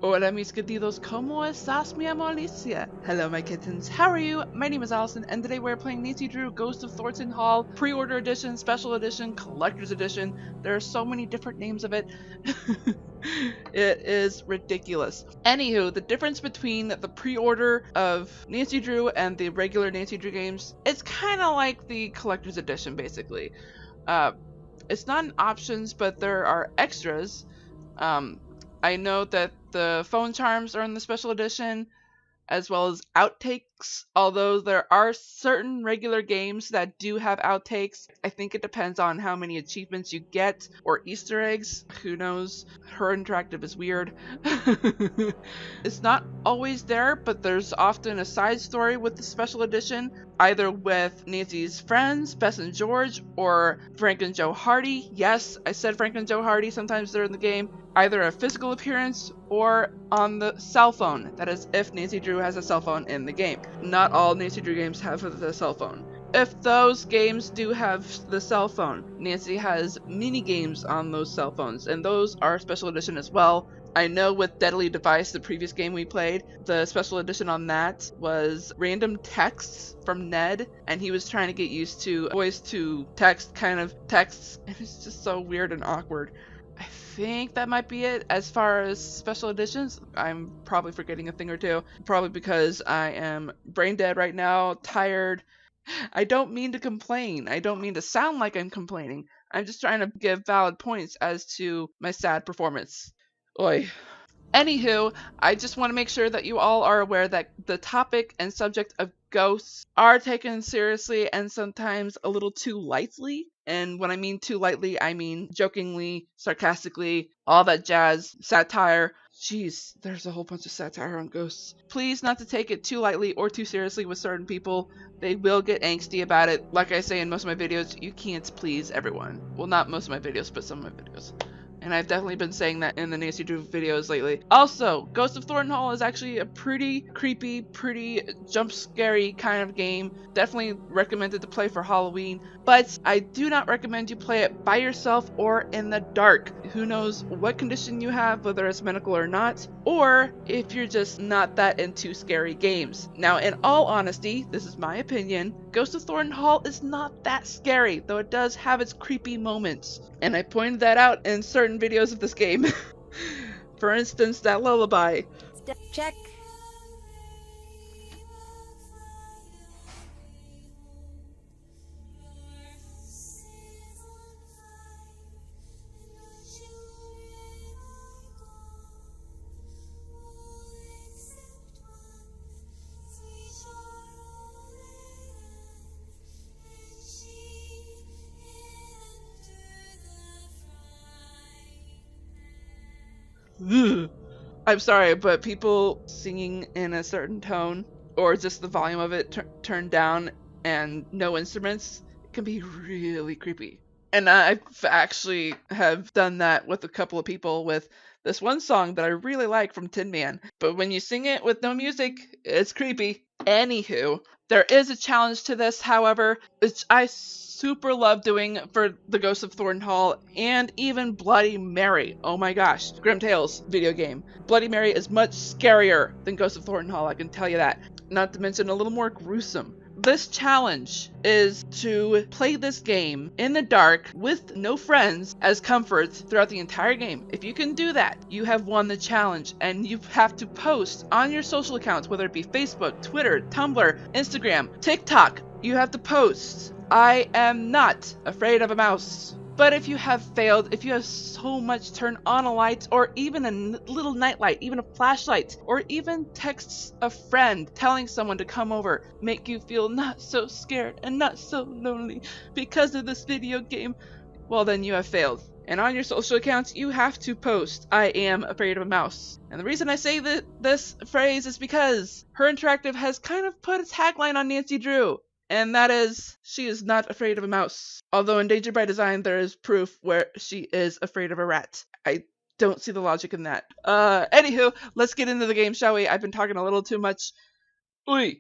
Hola mis queridos, ¿cómo estás, mi amor Alicia? Hello my kittens, how are you? My name is Allison, and today we're playing Nancy Drew Ghost of Thornton Hall, pre-order edition, special edition, collector's edition. There are so many different names of it. It is ridiculous. Anywho, the difference between the pre-order of Nancy Drew and the regular Nancy Drew games, it's kind of like the collector's edition, basically. It's not in options, but there are extras. I know that the phone charms are in the special edition, as well as outtakes, although there are certain regular games that do have outtakes. I think it depends on how many achievements you get, or Easter eggs, who knows. Her Interactive is weird. It's not always there, but there's often a side story with the special edition, either with Nancy's friends, Bess and George, or Frank and Joe Hardy. Yes, I said Frank and Joe Hardy, sometimes they're in the game. Either a physical appearance or on the cell phone. That is, if Nancy Drew has a cell phone in the game. Not all Nancy Drew games have the cell phone. If those games do have the cell phone, Nancy has mini games on those cell phones, and those are special edition as well. I know with Deadly Device, the previous game we played, the special edition on that was random texts from Ned, and he was trying to get used to voice to text kind of texts, and it's just so weird and awkward. I think that might be it as far as special editions. I'm probably forgetting a thing or two, probably because I am brain dead right now, tired. I don't mean to complain. I don't mean to sound like I'm complaining. I'm just trying to give valid points as to my sad performance. Oi. Anywho, I just want to make sure that you all are aware that the topic and subject of ghosts are taken seriously and sometimes a little too lightly. And when I mean too lightly, I mean jokingly, sarcastically, all that jazz, satire. Jeez, there's a whole bunch of satire on ghosts. Please not to take it too lightly or too seriously with certain people. They will get angsty about it. Like I say in most of my videos, you can't please everyone. Well, not most of my videos, but some of my videos. And I've definitely been saying that in the Nancy Drew videos lately. Also, Ghost of Thornton Hall is actually a pretty creepy, pretty jump-scary kind of game. Definitely recommended to play for Halloween, but I do not recommend you play it by yourself or in the dark. Who knows what condition you have, whether it's medical or not, or if you're just not that into scary games. Now, in all honesty, this is my opinion, Ghost of Thornton Hall is not that scary, though it does have its creepy moments. And I pointed that out in certain videos of this game. For instance, that lullaby. Check. I'm sorry, but people singing in a certain tone, or just the volume of it turned down and no instruments, can be really creepy. And I've actually have done that with a couple of people with this one song that I really like from Tin Man. But when you sing it with no music, it's creepy. Anywho, there is a challenge to this, however, which I super love doing for the Ghost of Thornton Hall and even Bloody Mary. Oh my gosh, Grim Tales video game. Bloody Mary is much scarier than Ghost of Thornton Hall, I can tell you that. Not to mention a little more gruesome. This challenge is to play this game in the dark with no friends as comfort throughout the entire game. If you can do that, you have won the challenge, and you have to post on your social accounts, whether it be Facebook, Twitter, Tumblr, Instagram, TikTok. You have to post, "I am not afraid of a mouse." But if you have failed, if you have so much turn on a light, or even a little nightlight, even a flashlight, or even texts a friend telling someone to come over, make you feel not so scared and not so lonely because of this video game, well then you have failed. And on your social accounts, you have to post, "I am afraid of a mouse." And the reason I say this phrase is because Her Interactive has kind of put a tagline on Nancy Drew. and that is she is not afraid of a mouse. Although endangered by design, there is proof where she is afraid of a rat. I don't see the logic in that. Anywho, let's get into the game, shall we? I've been talking a little too much. Ooh.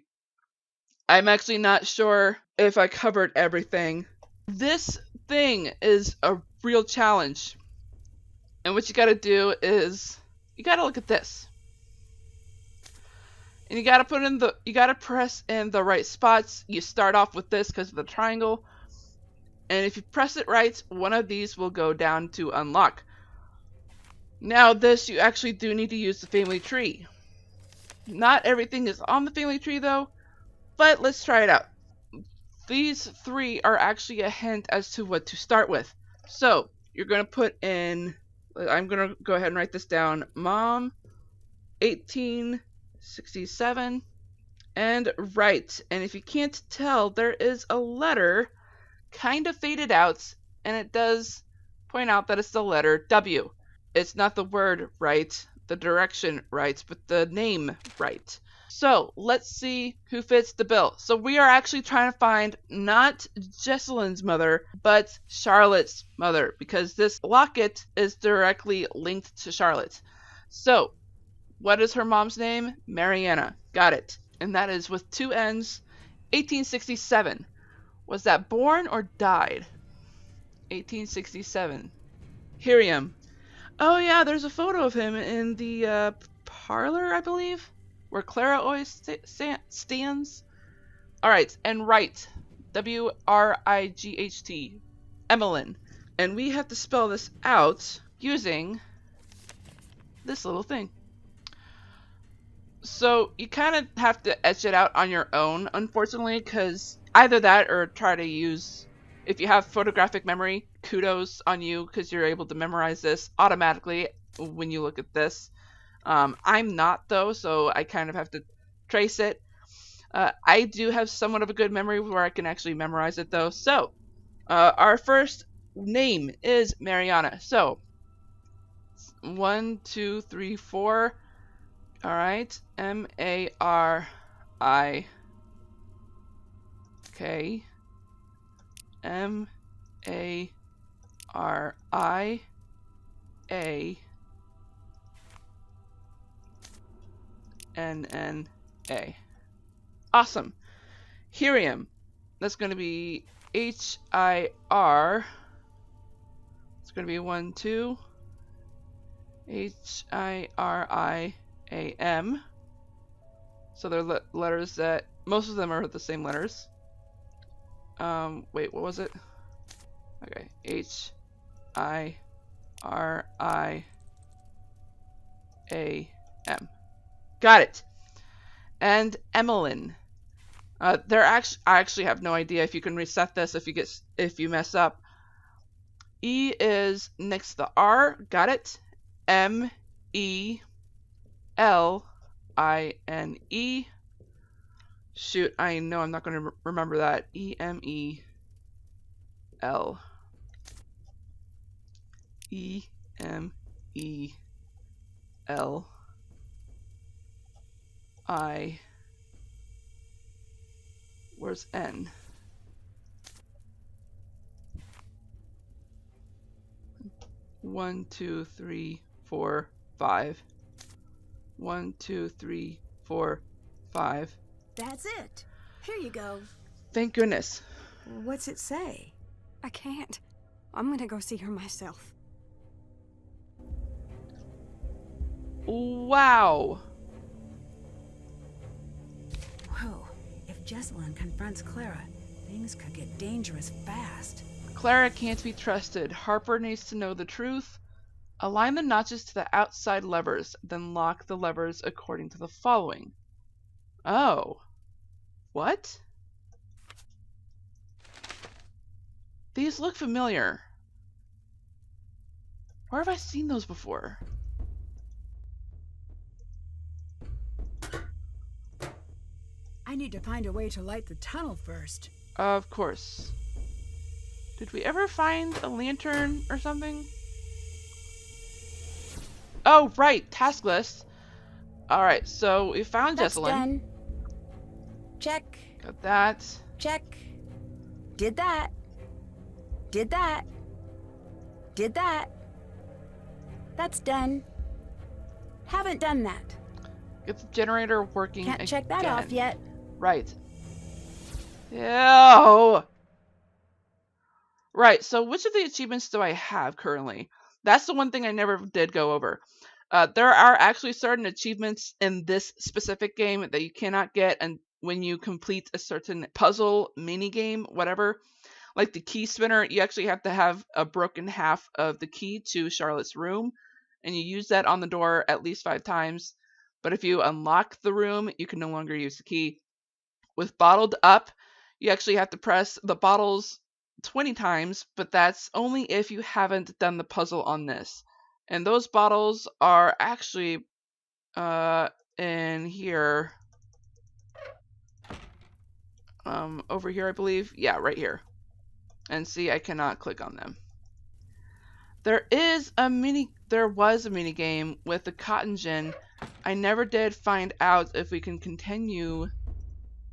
I'm actually not sure if I covered everything. This thing is a real challenge. And what you gotta do is, you gotta look at this. And you gotta press in the right spots. You start off with this because of the triangle. And if you press it right, one of these will go down to unlock. Now this, you actually do need to use the family tree. Not everything is on the family tree though, but let's try it out. These three are actually a hint as to what to start with. So, you're going to put in, I'm going to go ahead and write this down, Mom, 1867, and right. And if you can't tell, there is a letter kind of faded out, and it does point out that it's the letter W. It's not the word right, the direction right, but the name right. So let's see who fits the bill. So we are actually trying to find not Jesselyn's mother, but Charlotte's mother, because this locket is directly linked to Charlotte. So what is her mom's name? Mariana. Got it. And that is with two N's. 1867. Was that born or died? 1867. Hiriam. Oh yeah, there's a photo of him in the parlor, I believe, where Clara always stands. Alright, and right. W-R-I-G-H-T. Emmeline. And we have to spell this out using this little thing. So you kind of have to etch it out on your own, unfortunately, because either that or try to use, if you have photographic memory, kudos on you, because you're able to memorize this automatically when you look at this. I'm not though, so I kind of have to trace it. I do have somewhat of a good memory where I can actually memorize it though. So our first name is Mariana. So 1, 2, 3, 4. All right, M-A-R-I. Okay, M-A-R-I-A-N-N-A. Awesome. Hiriam. That's going to be H-I-R. It's going to be 1, 2. H-I-R-I-A-M. So they're letters that, most of them are the same letters. Wait, what was it? Okay, H-I-R-I-A-M. Got it. And Emmeline. I actually have no idea if you can reset this if you mess up. E is next to the R. Got it. M-E-L-I-N-E. Shoot, I know I'm not going to remember that. E-M-E-L. E-M-E-L-I. Where's N? One, 2, 3, 4, 5. 1, 2, 3, 4, 5. That's it. Here you go. Thank goodness. What's it say? I can't. I'm gonna go see her myself. Wow. Whoa. If Jesselyn confronts Clara, things could get dangerous fast. Clara can't be trusted. Harper needs to know the truth. Align the notches to the outside levers, then lock the levers according to the following. Oh. What? These look familiar. Where have I seen those before? I need to find a way to light the tunnel first. Of course. Did we ever find a lantern or something? Oh, right, task list. Alright, so we found That's Jesselyn. done. Check. Got that. Check. Did that. Did that. Did that. That's done. Haven't done that. Get the generator working Can't check that off yet. Right. Ew. Right, so which of the achievements do I have currently? That's the one thing I never did go over. There are actually certain achievements in this specific game that you cannot get and when you complete a certain puzzle, mini game, whatever. Like the key spinner, you actually have to have a broken half of the key to Charlotte's room, and you use that on the door at least 5 times. But if you unlock the room, you can no longer use the key. With bottled up, you actually have to press the bottles 20 times, but that's only if you haven't done the puzzle on this. And those bottles are actually in here. Over here, I believe. Yeah, right here. And see, I cannot click on them. There was a mini game with the cotton gin. I never did find out if we can continue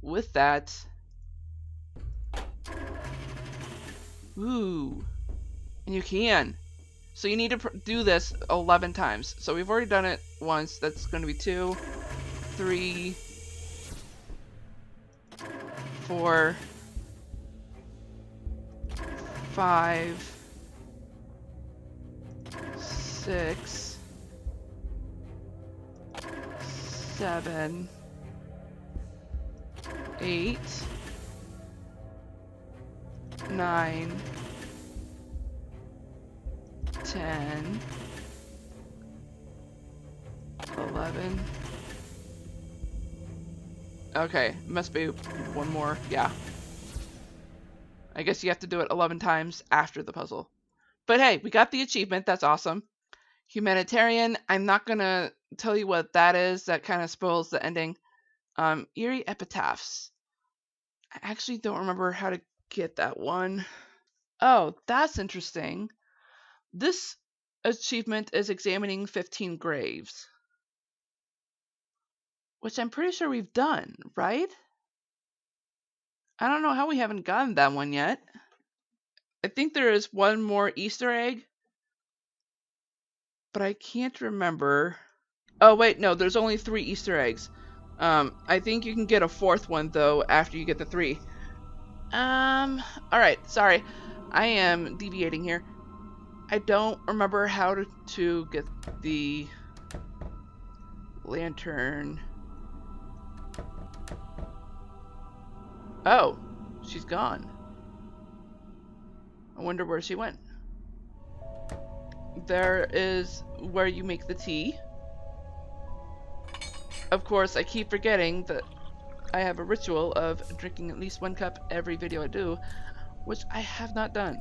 with that. Ooh. And you can. So you need to do this 11 times. So we've already done it once. That's going to be 2, 3, 4, 5, 6, 7, 8, 9, 10, 11. Okay, must be one more. Yeah. I guess you have to do it 11 times after the puzzle. But hey, we got the achievement. That's awesome. Humanitarian. I'm not going to tell you what that is. That kind of spoils the ending. Eerie epitaphs. I actually don't remember how to get that one. Oh, that's interesting. This achievement is examining 15 graves. Which I'm pretty sure we've done, right? I don't know how we haven't gotten that one yet. I think there is one more Easter egg. But I can't remember. Oh, wait, no, there's only 3 Easter eggs. I think you can get a 4th one, though, after you get the 3. Alright, sorry. I am deviating here. I don't remember how to get the lantern. Oh, she's gone. I wonder where she went. There is where you make the tea. Of course, I keep forgetting that I have a ritual of drinking at least 1 cup every video I do, which I have not done.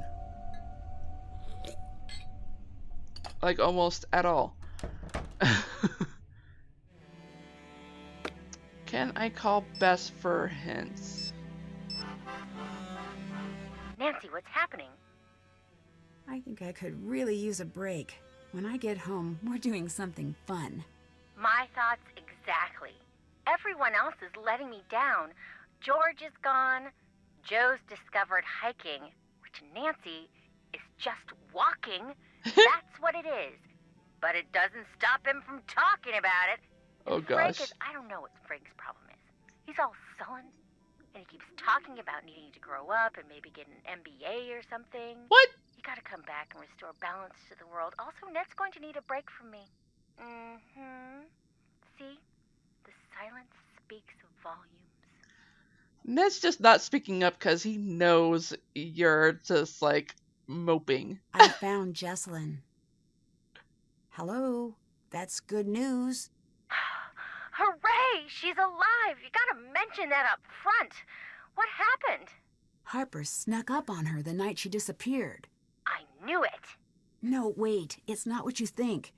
Like, almost at all. Can I call Bess for hints? Nancy, what's happening? I think I could really use a break. When I get home, we're doing something fun. My thoughts exactly. Everyone else is letting me down. George is gone. Joe's discovered hiking, which Nancy is just walking. That's what it is. But it doesn't stop him from talking about it. Oh gosh. I don't know what Frank's problem is. He's all sullen, and he keeps talking about needing to grow up and maybe get an MBA or something. What? You gotta come back and restore balance to the world. Also, Ned's going to need a break from me. Mm-hmm. See? The silence speaks volumes. Ned's just not speaking up because he knows you're just, like, moping. I found Jessalyn. Hello? That's good news. Hooray! She's alive! You gotta mention that up front. What happened? Harper snuck up on her the night she disappeared. I knew it. No, wait. It's not what you think.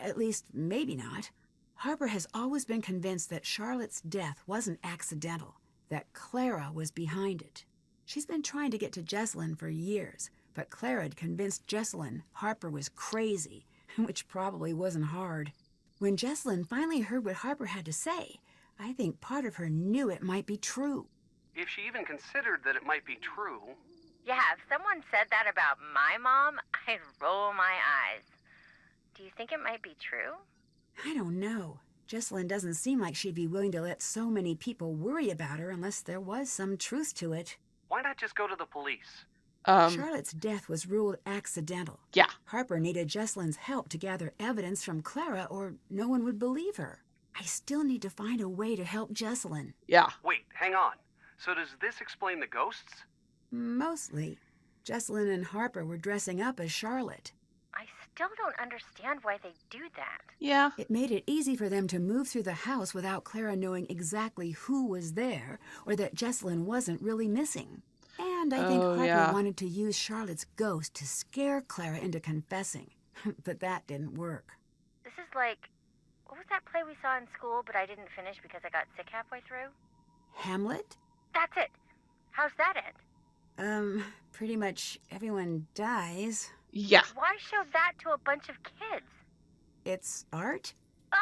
At least, maybe not. Harper has always been convinced that Charlotte's death wasn't accidental, that Clara was behind it. She's been trying to get to Jessalyn for years, but Clara had convinced Jessalyn Harper was crazy, which probably wasn't hard. When Jessalyn finally heard what Harper had to say, I think part of her knew it might be true. If she even considered that it might be true. Yeah, if someone said that about my mom, I'd roll my eyes. Do you think it might be true? I don't know. Jessalyn doesn't seem like she'd be willing to let so many people worry about her unless there was some truth to it. Why not just go to the police? Charlotte's death was ruled accidental. Yeah. Harper needed Jessalyn's help to gather evidence from Clara or no one would believe her. I still need to find a way to help Jessalyn. Yeah. Wait, hang on. So does this explain the ghosts? Mostly. Jessalyn and Harper were dressing up as Charlotte. I still don't understand why they do that. Yeah. It made it easy for them to move through the house without Clara knowing exactly who was there or that Jessalyn wasn't really missing. And I think Harper wanted to use Charlotte's ghost to scare Clara into confessing. But that didn't work. This is like, what was that play we saw in school but I didn't finish because I got sick halfway through? Hamlet? That's it. How's that end? Pretty much everyone dies. Yeah. Why show that to a bunch of kids? It's art? Ugh.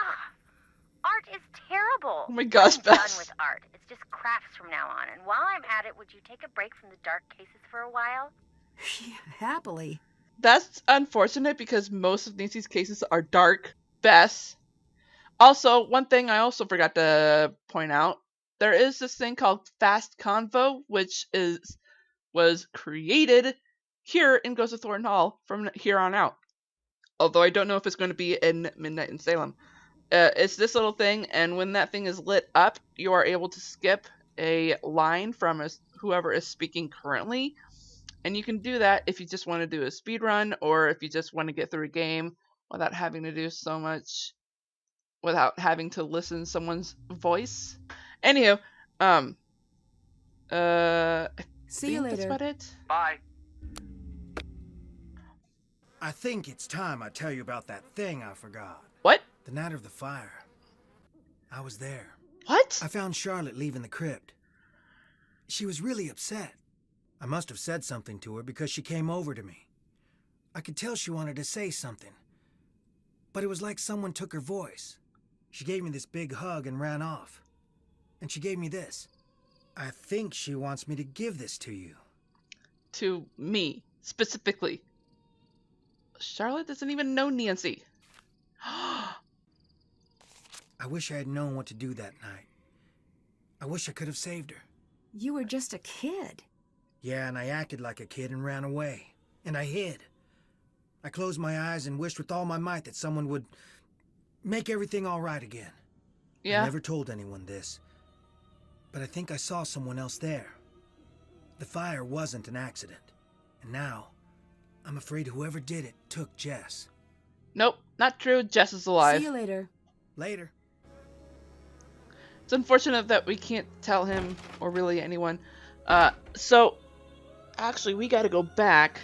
Art is terrible. Oh my gosh, I'm done Beth. with art. It's just crafts from now on. And while I'm at it, would you take a break from the dark cases for a while? Happily. That's unfortunate because most of Nancy's cases are dark. Beth. Also, one thing I also forgot to point out, there is this thing called Fast Convo, which was created here in Ghost of Thornton Hall from here on out. Although I don't know if it's going to be in Midnight in Salem. It's this little thing, and when that thing is lit up, you are able to skip a line from whoever is speaking currently. And you can do that if you just want to do a speed run, or if you just want to get through a game without having to do so much, without having to listen to someone's voice. Anywho, See you later. That's about it. Bye. I think it's time I tell you about that thing I forgot. What? The night of the fire. I was there. What? I found Charlotte leaving the crypt. She was really upset. I must have said something to her because she came over to me. I could tell she wanted to say something. But it was like someone took her voice. She gave me this big hug and ran off. And she gave me this. I think she wants me to give this to you. To me, specifically. Charlotte doesn't even know Nancy. I wish I had known what to do that night. I wish I could have saved her. You were just a kid. Yeah, and I acted like a kid and ran away. And I hid. I closed my eyes and wished with all my might that someone would make everything all right again. Yeah. I never told anyone this, but I think I saw someone else there. The fire wasn't an accident. And now, I'm afraid whoever did it took Jess. Nope, not true. Jess is alive. See you later. Later. It's unfortunate that we can't tell him, or really anyone. So, actually, we gotta go back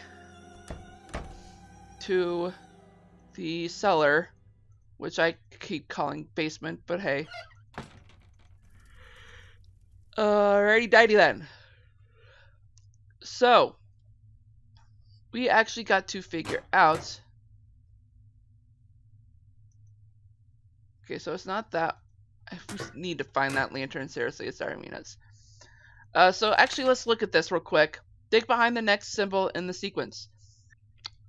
to the cellar, which I keep calling basement, but hey. Alrighty, dighty then. So, we actually got to figure out. Okay, so it's not that. I need to find that lantern. Seriously, it's driving me nuts. So actually, let's look at this real quick. Dig behind the next symbol in the sequence.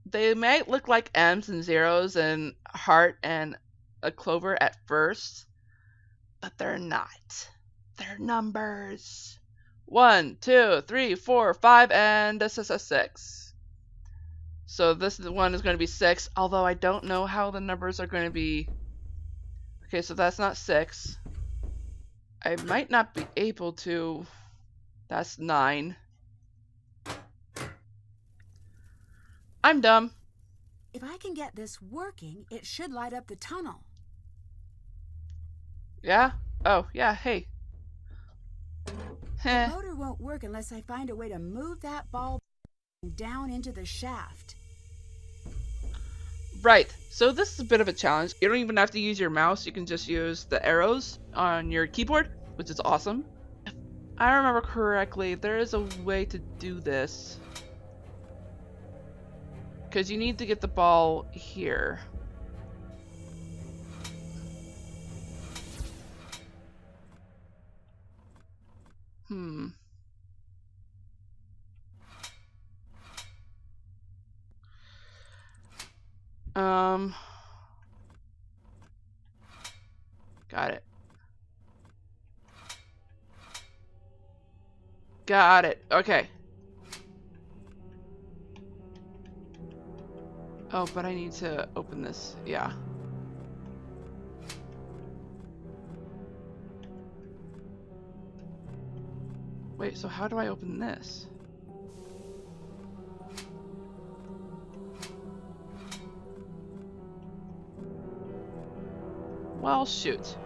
They might look like M's and zeros and heart and a clover at first, but they're not. They're numbers. 1, 2, 3, 4, 5, and this is a 6. So this one is going to be 6, although I don't know how the numbers are going to be. Okay, so that's not 6. I might not be able to. That's 9. I'm dumb. If I can get this working, it should light up the tunnel. Yeah? Oh, yeah, hey. The motor won't work unless I find a way to move that ball down into the shaft. Right, so this is a bit of a challenge. You don't even have to use your mouse, you can just use the arrows on your keyboard, which is awesome. If I remember correctly, there is a way to do this. Because you need to get the ball here. Got it. Got it. Okay. Oh, but I need to open this. Yeah. Wait, so how do I open this? Well, shoot.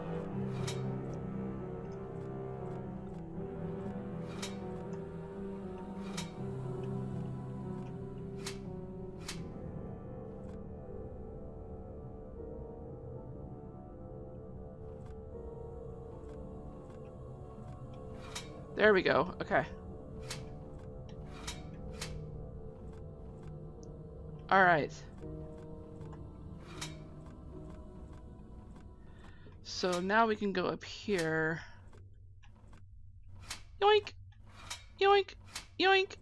There we go. Okay. All right. So now we can go up here. Yoink! Yoink! Yoink!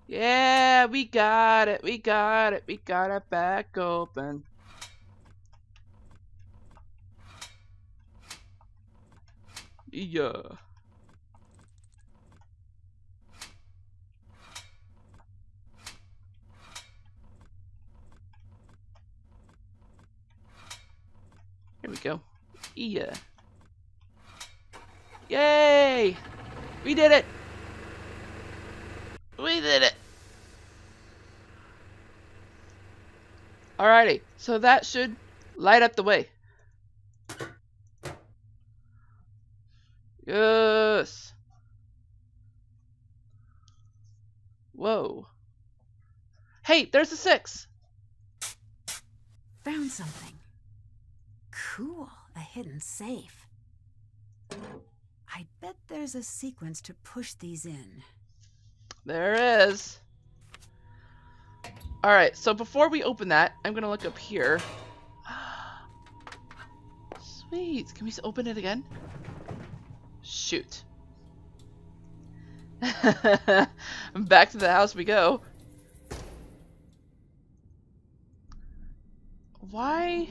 Yeah, we got it. We got it. We got it back open. Yeah. Here we go. Yeah. Yay! We did it! We did it! Alrighty, so that should light up the way. Yes! Whoa. Hey, there's a 6! Found something. Cool, a hidden safe. I bet there's a sequence to push these in. There is. Alright, so before we open that, I'm gonna look up here. Sweet. Can we open it again? Shoot. Back to the house we go. Why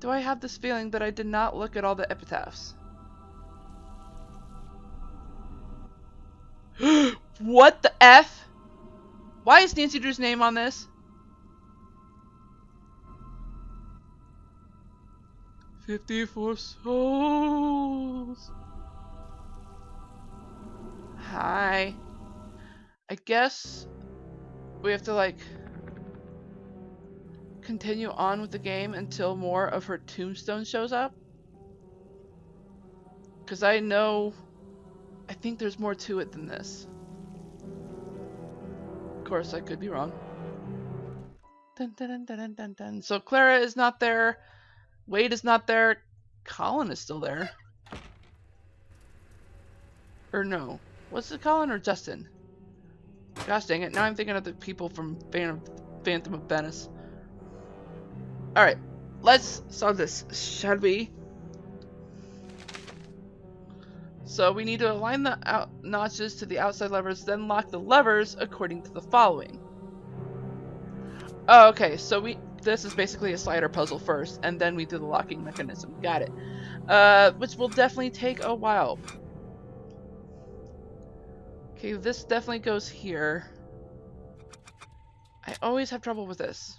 do I have this feeling that I did not look at all the epitaphs? What the F? Why is Nancy Drew's name on this? "54 souls." Hi. I guess we have to, like, continue on with the game until more of her tombstone shows up. Because I think there's more to it than this. Of course, I could be wrong. Dun, dun, dun, dun, dun, dun. So Clara is not there. Wade is not there. Colin is still there. Or no. Was it Colin or Justin? Gosh dang it. Now I'm thinking of the people from Phantom of Venice. Alright. Let's solve this, shall we? So we need to align the notches to the outside levers, then lock the levers according to the following. Oh, okay, so this is basically a slider puzzle first, and then we do the locking mechanism. Got it. Which will definitely take a while. Okay, this definitely goes here. I always have trouble with this.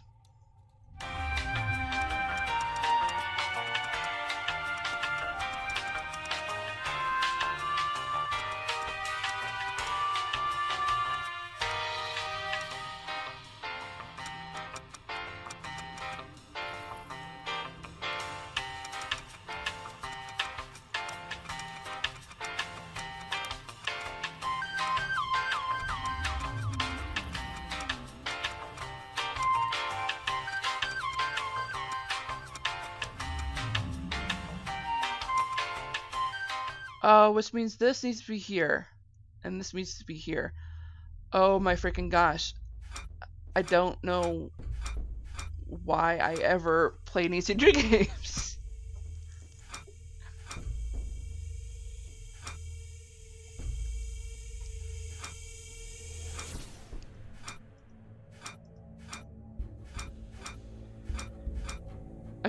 Which means this needs to be here. And this needs to be here. Oh my freaking gosh. I don't know why I ever play Nancy Drew games.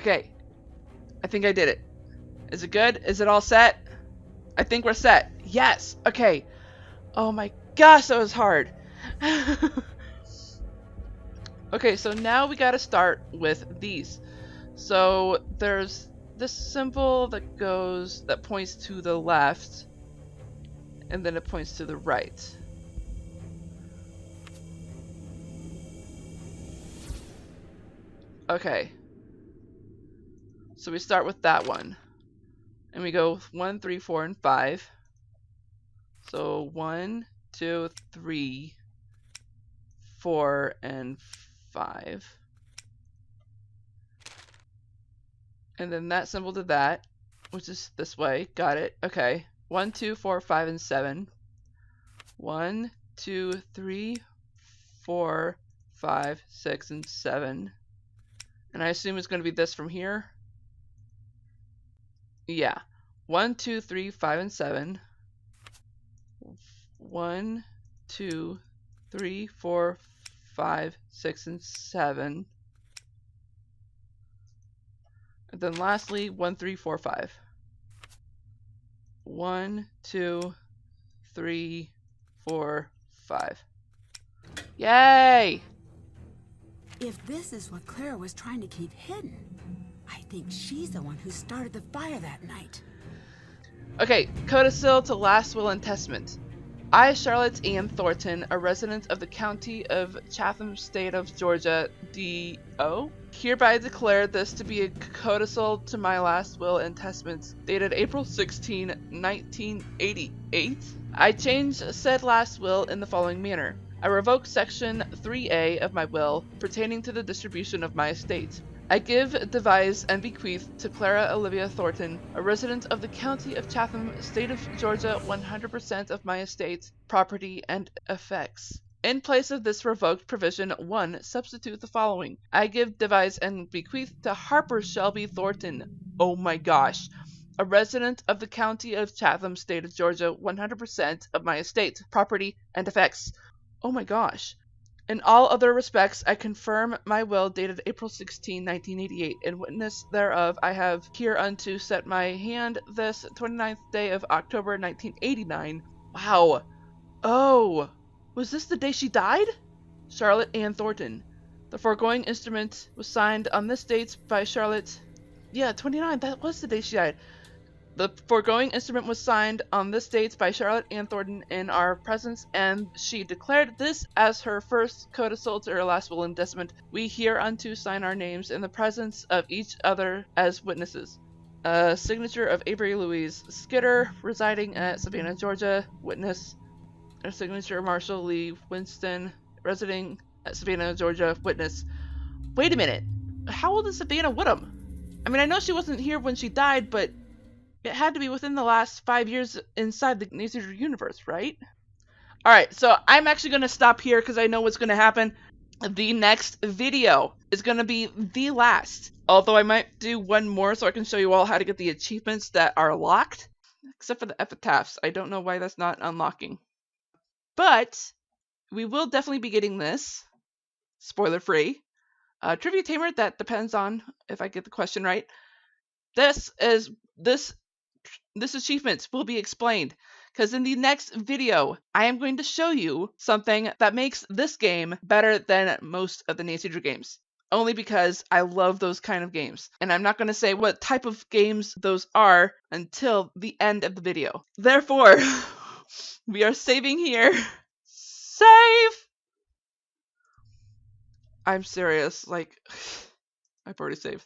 Okay. I think I did it. Is it good? Is it all set? I think we're set. Yes. Okay. Oh my gosh, that was hard. Okay, so now we gotta start with these. So there's this symbol that points to the left, and then it points to the right. Okay. So we start with that one. And we go 1, 3, 4, and 5. So 1, 2, 3, 4, and 5. And then that symbol to that, which is this way. Got it. Okay. 1, 2, 4, 5, and 7. 1, 2, 3, 4, 5, 6, and 7. And I assume it's going to be this from here. Yeah. 1, 2, 3, 5, and 7. 1, 2, 3, 4, 5, 6, and 7. And then lastly, 1, 3, 4, 5. 1, 2, 3, 4, 5. Yay! If this is what Clara was trying to keep hidden, I think she's the one who started the fire that night. Okay, codicil to last will and testament. I, Charlotte Ann Thornton, a resident of the county of Chatham, state of Georgia, D.O., hereby declare this to be a codicil to my last will and testament, dated April 16, 1988. I change said last will in the following manner. I revoke Section 3A of my will pertaining to the distribution of my estate. I give, devise, and bequeath to Clara Olivia Thornton, a resident of the county of Chatham, state of Georgia, 100% of my estate, property, and effects. In place of this revoked provision 1, substitute the following. I give, devise, and bequeath to Harper Shelby Thornton. Oh my gosh. A resident of the county of Chatham, state of Georgia, 100% of my estate, property, and effects. Oh my gosh. In all other respects, I confirm my will dated April 16, 1988. In witness thereof, I have hereunto set my hand this 29th day of October, 1989. Wow. Oh, was this the day she died? Charlotte Ann Thornton. The foregoing instrument was signed on this date by Charlotte. Yeah, 29, that was the day she died. The foregoing instrument was signed on this date by Charlotte Ann Thornton in our presence, and she declared this as her first codicil to her last will and testament. We hereunto sign our names in the presence of each other as witnesses. A signature of Avery Louise Skidder, residing at Savannah, Georgia, witness. A signature Marshall Lee Winston, residing at Savannah, Georgia, witness. Wait a minute. How old is Savannah Woodham? I mean, I know she wasn't here when she died, but it had to be within the last 5 years inside the Nancy Drew universe, right? Alright, so I'm actually going to stop here because I know what's going to happen. The next video is going to be the last. Although I might do one more so I can show you all how to get the achievements that are locked. Except for the epitaphs. I don't know why that's not unlocking. But we will definitely be getting this. Spoiler free. Trivia Tamer, that depends on if I get the question right. This achievement will be explained, because in the next video, I am going to show you something that makes this game better than most of the Nancy Drew games. Only because I love those kind of games. And I'm not going to say what type of games those are until the end of the video. Therefore, we are saving here. Save! I'm serious, like, I've already saved.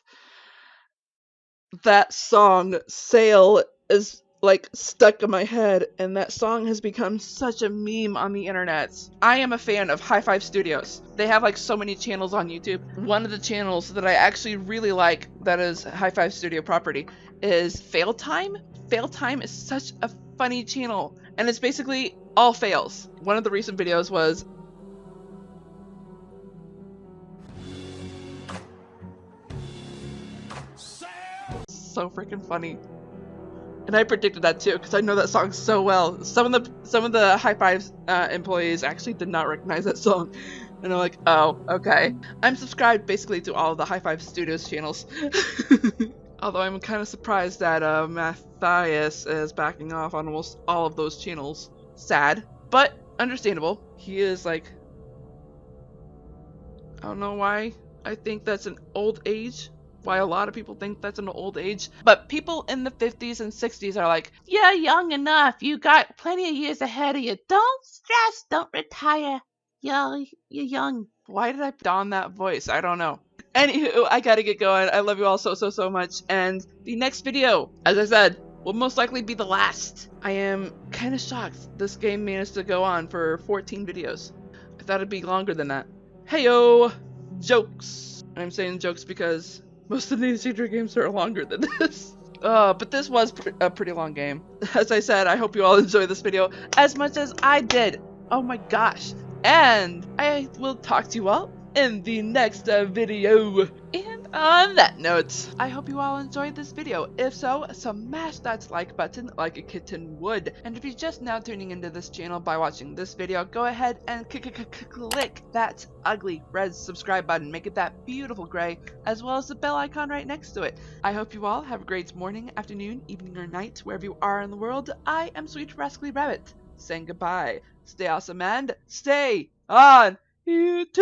That song, Sail, is like stuck in my head, and that song has become such a meme on the internet. I am a fan of High Five Studios. They have like so many channels on YouTube. One of the channels that I actually really like that is High Five Studio property is Fail Time. Fail Time is such a funny channel, and it's basically all fails. One of the recent videos was so freaking funny. And I predicted that too, because I know that song so well. Some of the High Five employees actually did not recognize that song, and I'm like, oh, okay. I'm subscribed basically to all of the High Five Studios channels. Although I'm kind of surprised that Matthias is backing off on almost all of those channels. Sad, but understandable. He is like, I don't know why I think that's an old age. Why a lot of people think that's an old age. But people in the 50s and 60s are like, you're young enough. You got plenty of years ahead of you. Don't stress. Don't retire. You're young. Why did I don that voice? I don't know. Anywho, I gotta get going. I love you all so much. And the next video, as I said, will most likely be the last. I am kind of shocked this game managed to go on for 14 videos. I thought it'd be longer than that. Heyo! Jokes! I'm saying jokes because most of these Teacher games are longer than this. But this was a pretty long game. As I said, I hope you all enjoyed this video as much as I did. Oh my gosh. And I will talk to you all in the next video. And on that note, I hope you all enjoyed this video. If so, smash that like button like a kitten would. And if you're just now tuning into this channel by watching this video, go ahead and click that ugly red subscribe button. Make it that beautiful gray, as well as the bell icon right next to it. I hope you all have a great morning, afternoon, evening, or night, wherever you are in the world. I am Sweet Rascally Rabbit, saying goodbye. Stay awesome and stay on YouTube!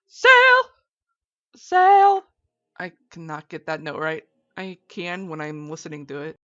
Sail! Sail! I cannot get that note right. I can when I'm listening to it.